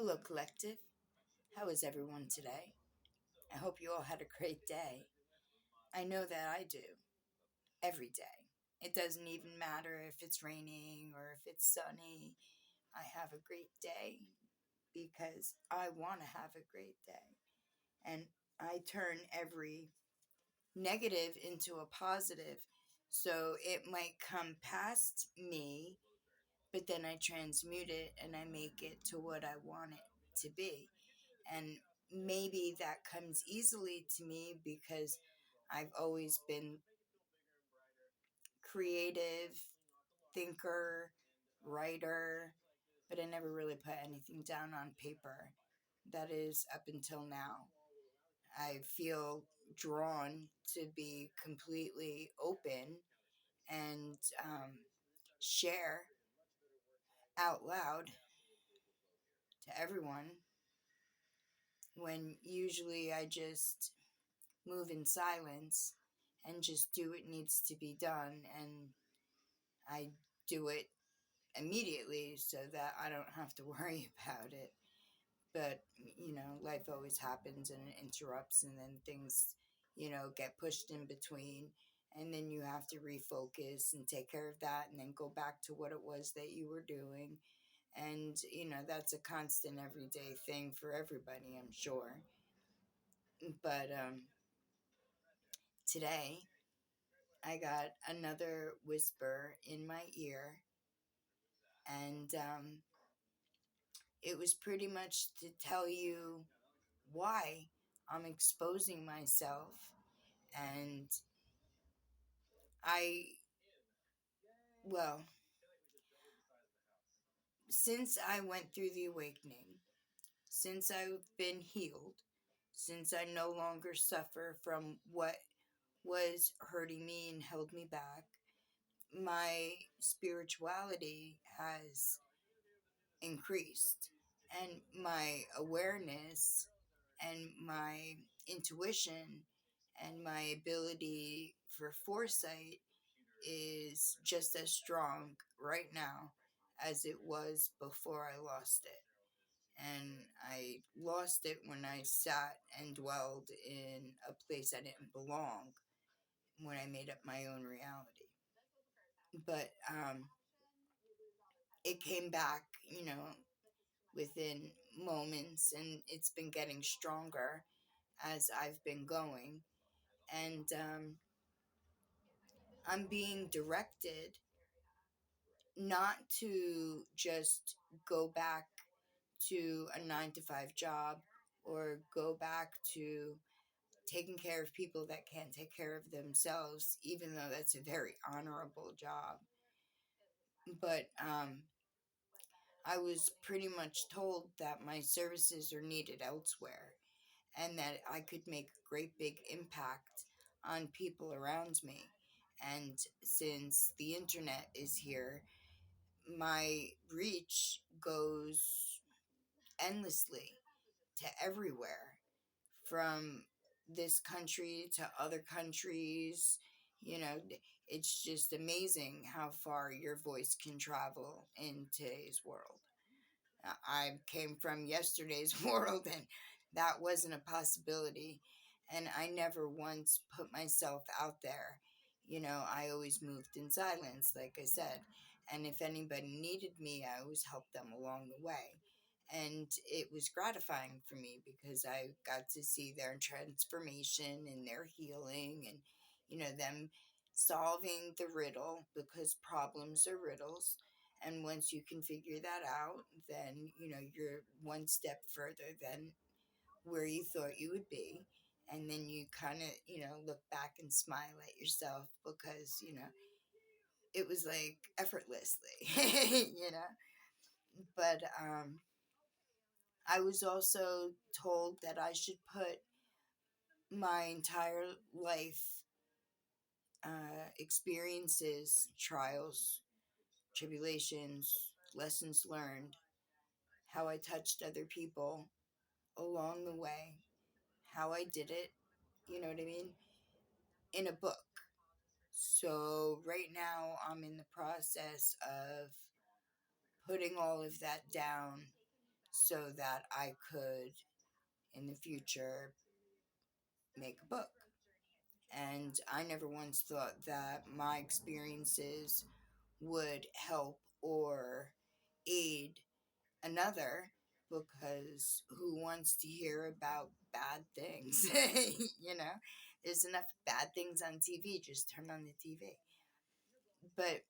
Hello, collective. How is everyone today? I hope you all had a great day. I know that I do, every day. It doesn't even matter if it's raining or if it's sunny. I have a great day because I want to have a great day. And I turn every negative into a positive. So it might come past me, but then I transmute it and I make it to what I want it to be. And maybe that comes easily to me because I've always been creative, thinker, writer, but I never really put anything down on paper. That is up until now. I feel drawn to be completely open and share out loud to everyone when usually I just move in silence and just do what needs to be done. And I do it immediately so that I don't have to worry about it. But, life always happens and it interrupts, and then things, get pushed in between. And then you have to refocus and take care of that and then go back to what it was that you were doing. And, that's a constant everyday thing for everybody, I'm sure. But today, I got another whisper in my ear, and it was pretty much to tell you why I'm exposing myself. And I, well, since I went through the awakening, since I've been healed, since I no longer suffer from what was hurting me and held me back, my spirituality has increased, and my awareness and my intuition and my ability for foresight is just as strong right now as it was before I lost it. And I lost it when I sat and dwelled in a place I didn't belong, when I made up my own reality. But it came back, within moments, and it's been getting stronger as I've been going. And I'm being directed not to just go back to a 9 to 5 job or go back to taking care of people that can't take care of themselves, even though that's a very honorable job. But I was pretty much told that my services are needed elsewhere and that I could make a great big impact on people around me. And since the internet is here, my reach goes endlessly to everywhere, from this country to other countries. It's just amazing how far your voice can travel in today's world. I came from yesterday's world, and that wasn't a possibility. And I never once put myself out there. I always moved in silence, like I said. And if anybody needed me, I always helped them along the way. And it was gratifying for me because I got to see their transformation and their healing, and, them solving the riddle, because problems are riddles. And once you can figure that out, then, you're one step further than where you thought you would be. And then you kind of, look back and smile at yourself because, it was like effortlessly, you know. But I was also told that I should put my entire life experiences, trials, tribulations, lessons learned, how I touched other people along the way, how I did it, you know what I mean, in a book. So right now I'm in the process of putting all of that down so that I could in the future make a book. And I never once thought that my experiences would help or aid another, because who wants to hear about bad things? You know, there's enough bad things on TV, just turn on the TV. But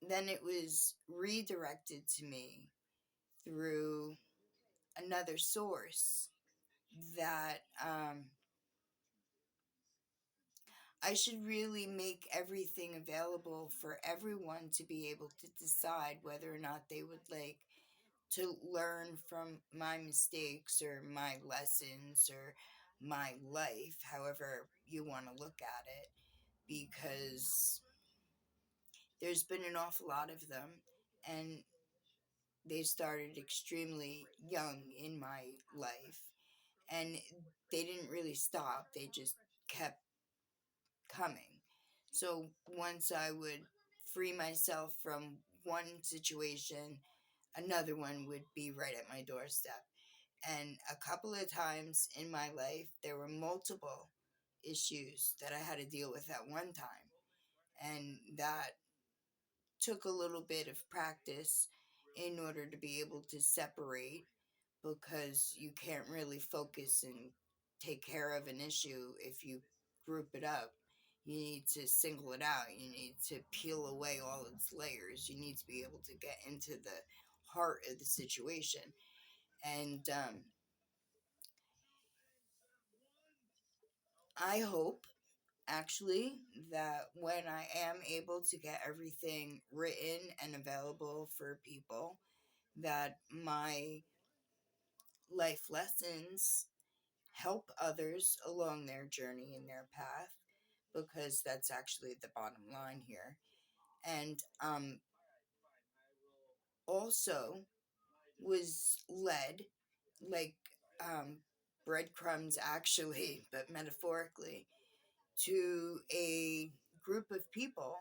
then it was redirected to me through another source that I should really make everything available for everyone to be able to decide whether or not they would like to learn from my mistakes or my lessons or my life, however you want to look at it, because there's been an awful lot of them, and they started extremely young in my life, and they didn't really stop, they just kept coming. So once I would free myself from one situation, another one would be right at my doorstep. And a couple of times in my life, there were multiple issues that I had to deal with at one time. And that took a little bit of practice in order to be able to separate, because you can't really focus and take care of an issue if you group it up. You need to single it out. You need to peel away all its layers. You need to be able to get into the heart of the situation. And I hope, actually, that when I am able to get everything written and available for people, that my life lessons help others along their journey and their path, because that's actually the bottom line here. And also was led, like breadcrumbs actually, but metaphorically, to a group of people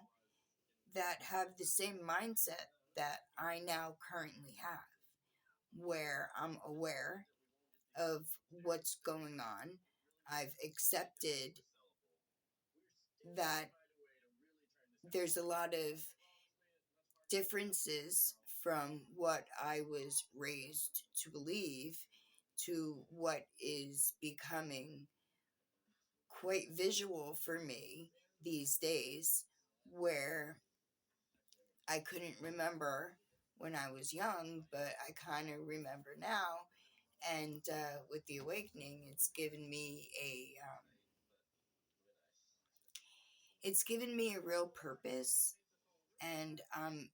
that have the same mindset that I now currently have, where I'm aware of what's going on. I've accepted that there's a lot of differences from what I was raised to believe to what is becoming quite visual for me these days, where I couldn't remember when I was young, but I kind of remember now. And with the awakening, it's given me a real purpose, and I'm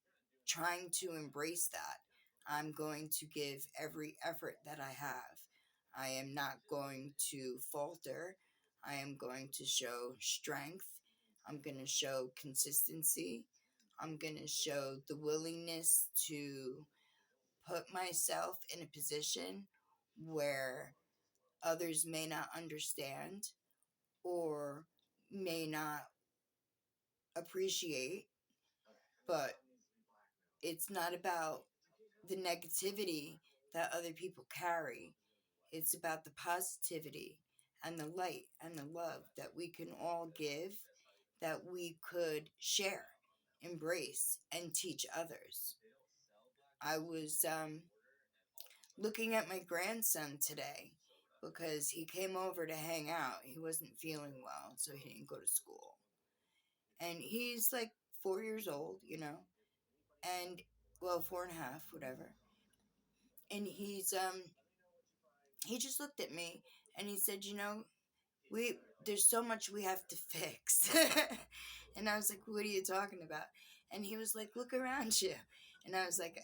trying to embrace that. I'm going to give every effort that I have. I am not going to falter. I am going to show strength. I'm going to show consistency. I'm going to show the willingness to put myself in a position where others may not understand or may not appreciate, but it's not about the negativity that other people carry. It's about the positivity and the light and the love that we can all give, that we could share, embrace, and teach others. I was looking at my grandson today because he came over to hang out. He wasn't feeling well, so he didn't go to school. And he's like 4 years old, and well, 4.5, whatever. And he just looked at me and he said, we there's so much we have to fix. And I was like, what are you talking about? And he was like, look around you. And I was like,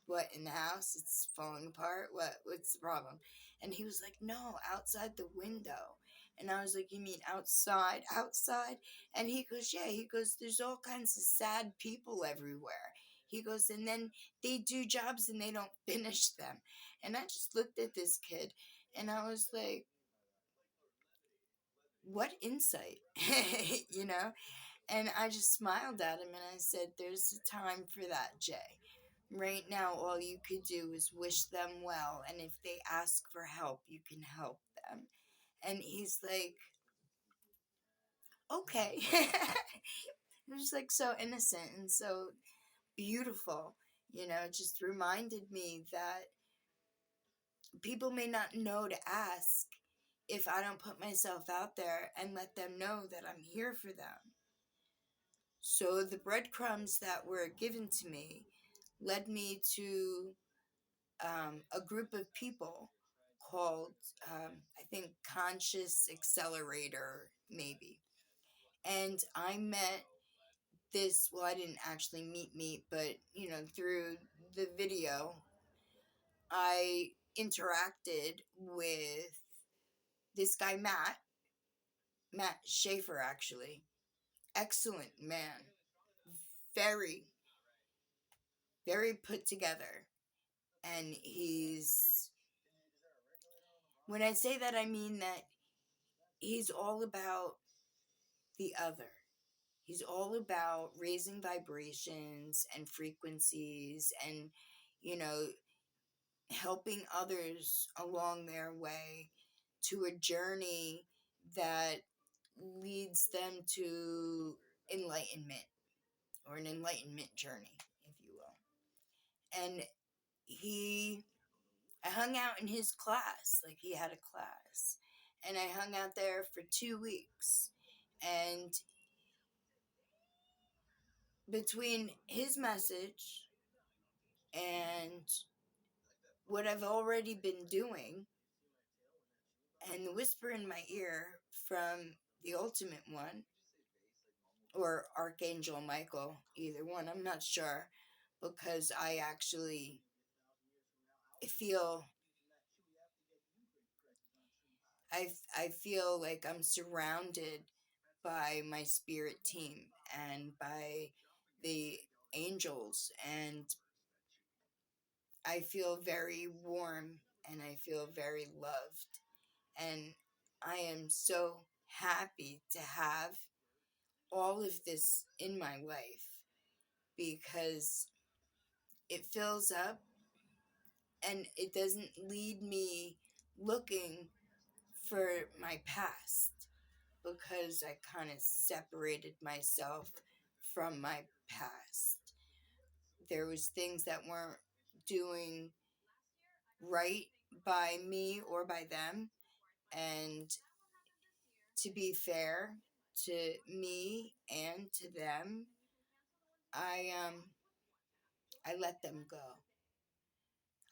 what, in the house it's falling apart, what's the problem? And he was like, no, outside the window. And I was like, you mean outside? And he goes, yeah. He goes, there's all kinds of sad people everywhere. He goes, and then they do jobs and they don't finish them. And I just looked at this kid and I was like, what insight? you know And I just smiled at him and I said, there's a time for that, Jay. Right now, all you could do is wish them well, and if they ask for help, you can help them. And he's like, okay. It was like so innocent and so beautiful. It just reminded me that people may not know to ask if I don't put myself out there and let them know that I'm here for them. So the breadcrumbs that were given to me led me to a group of people called, I think, Conscious Accelerator, maybe. And I met this, well, I didn't actually meet, but, through the video, I interacted with this guy, Matt Schaefer, actually. Excellent man. Very, very put together. And when I say that, I mean that he's all about the other. He's all about raising vibrations and frequencies and, you know, helping others along their way to a journey that leads them to enlightenment, or an enlightenment journey, if you will. And I hung out in his class, like he had a class, and I hung out there for 2 weeks. And between his message and what I've already been doing, and the whisper in my ear from the Ultimate One, or Archangel Michael, either one, I'm not sure, because I actually feel I feel like I'm surrounded by my spirit team and by the angels, and I feel very warm and I feel very loved, and I am so happy to have all of this in my life because it fills up and it doesn't lead me looking for my past, because I kind of separated myself from my past. There was things that weren't doing right by me or by them, and to be fair to me and to them, I I let them go.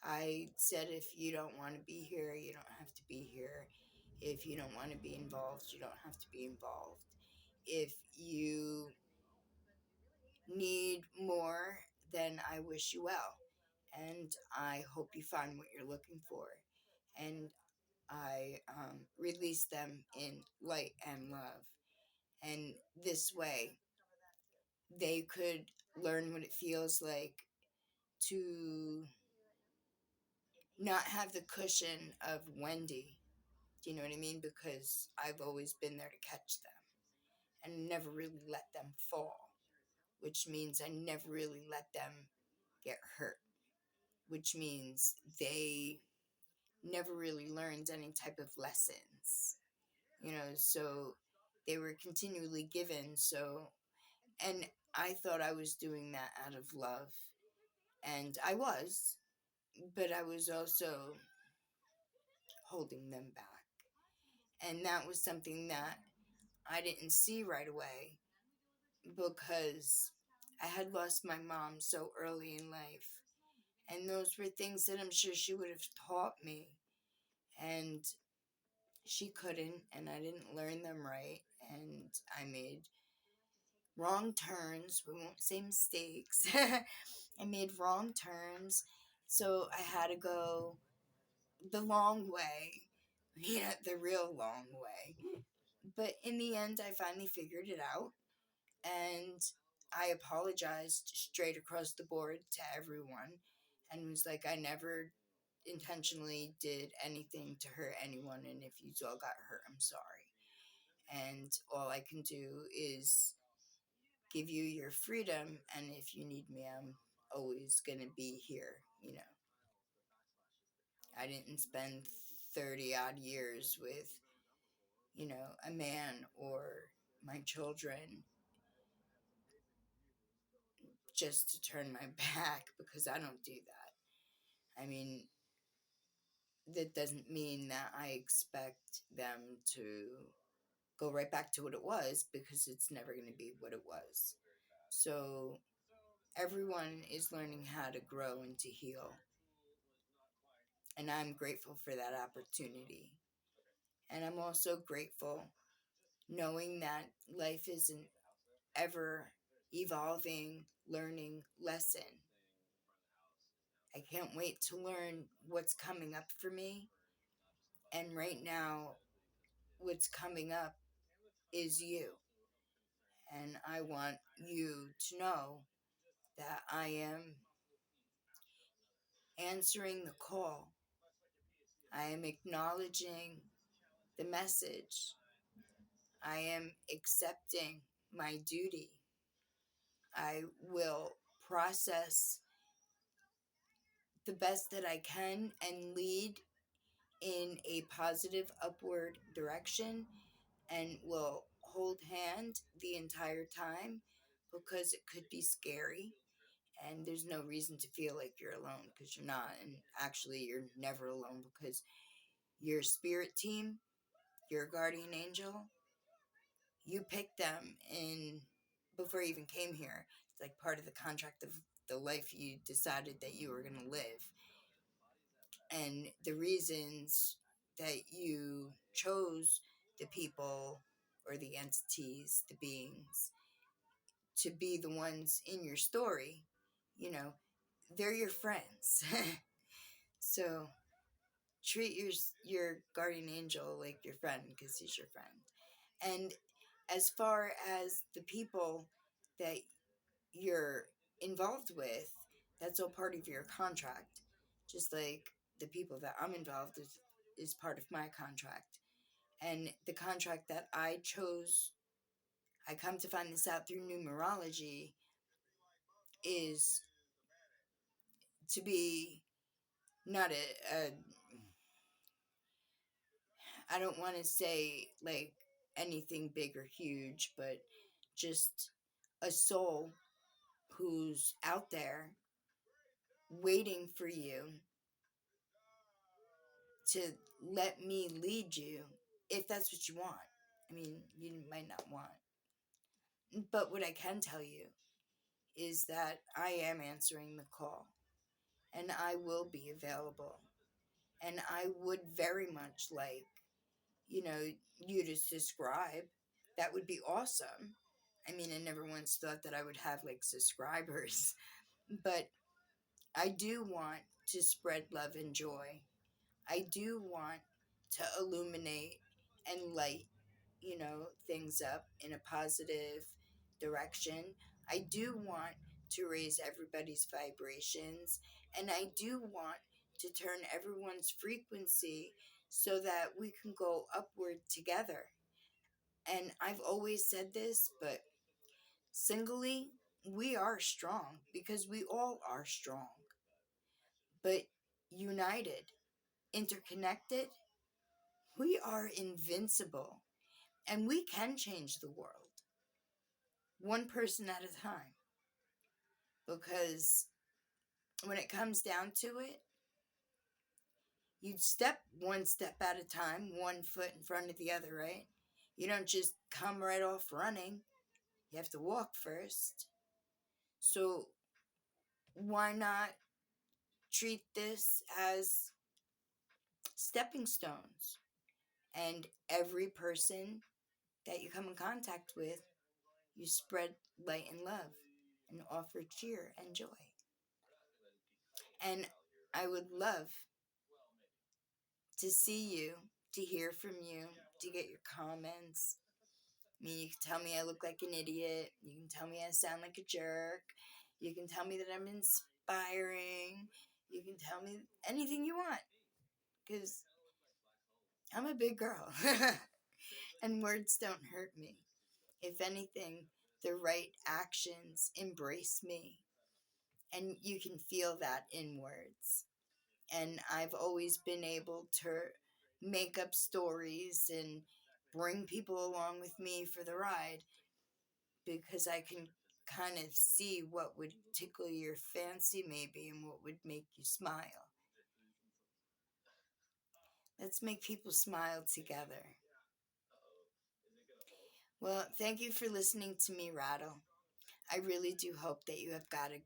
I said, if you don't want to be here, you don't have to be here. If you don't want to be involved, you don't have to be involved. If you need more, then I wish you well. And I hope you find what you're looking for. And I release them in light and love. And this way, they could learn what it feels like to not have the cushion of Wendy. Do you know what I mean? Because I've always been there to catch them and never really let them fall, which means I never really let them get hurt, which means they never really learned any type of lessons, so they were continually given. So, and I thought I was doing that out of love, and I was, but I was also holding them back. And that was something that I didn't see right away because I had lost my mom so early in life. And those were things that I'm sure she would have taught me. And she couldn't, and I didn't learn them right. And I made wrong turns. We won't say mistakes. I made wrong turns. So I had to go the long way, the real long way. But in the end, I finally figured it out. And I apologized straight across the board to everyone and was like, I never intentionally did anything to hurt anyone. And if you all got hurt, I'm sorry. And all I can do is give you your freedom. And if you need me, I'm always going to be here. I didn't spend 30 odd years with, a man or my children just to turn my back, because I don't do that. I mean, that doesn't mean that I expect them to go right back to what it was, because it's never going to be what it was. So everyone is learning how to grow and to heal. And I'm grateful for that opportunity. And I'm also grateful knowing that life is an ever evolving learning lesson. I can't wait to learn what's coming up for me. And right now, what's coming up is you. And I want you to know that I am answering the call. I am acknowledging the message. I am accepting my duty. I will process the best that I can and lead in a positive upward direction, and will hold hand the entire time, because it could be scary, and there's no reason to feel like you're alone, because you're not. And actually, you're never alone, because your spirit team, your guardian angel, you picked them in before you even came here. It's like part of the contract of the life you decided that you were going to live. And the reasons that you chose the people or the entities, the beings, to be the ones in your story, they're your friends. So treat your guardian angel like your friend, because he's your friend. And as far as the people that you're involved with, that's all part of your contract. Just like the people that I'm involved with is part of my contract. And the contract that I chose, I come to find this out through numerology, is to be not a I don't want to say like anything big or huge, but just a soul who's out there waiting for you to let me lead you, if that's what you want. I mean, you might not want. But what I can tell you is that I am answering the call, and I will be available. And I would very much like, you to subscribe. That would be awesome. I mean, I never once thought that I would have like subscribers, but I do want to spread love and joy. I do want to illuminate and light, things up in a positive direction. I do want to raise everybody's vibrations, and I do want to turn everyone's frequency so that we can go upward together. And I've always said this, but singly, we are strong, because we all are strong. But united, interconnected, we are invincible, and we can change the world one person at a time. Because when it comes down to it, you step one step at a time, one foot in front of the other, right? You don't just come right off running. You have to walk first. So why not treat this as stepping stones? And every person that you come in contact with, you spread light and love and offer cheer and joy. And I would love to see you, to hear from you, to get your comments. I mean, you can tell me I look like an idiot. You can tell me I sound like a jerk. You can tell me that I'm inspiring. You can tell me anything you want, because I'm a big girl. And words don't hurt me. If anything, the right actions embrace me. And you can feel that in words. And I've always been able to make up stories and bring people along with me for the ride because I can kind of see what would tickle your fancy, maybe, and what would make you smile. Let's make people smile together. Well, thank you for listening to me rattle. I really do hope that you have got a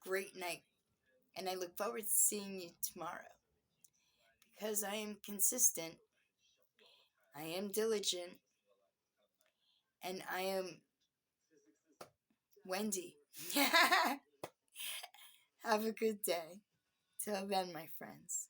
great night, and I look forward to seeing you tomorrow. Because I am consistent, I am diligent, and I am Wendy. Have a good day. Till then, my friends.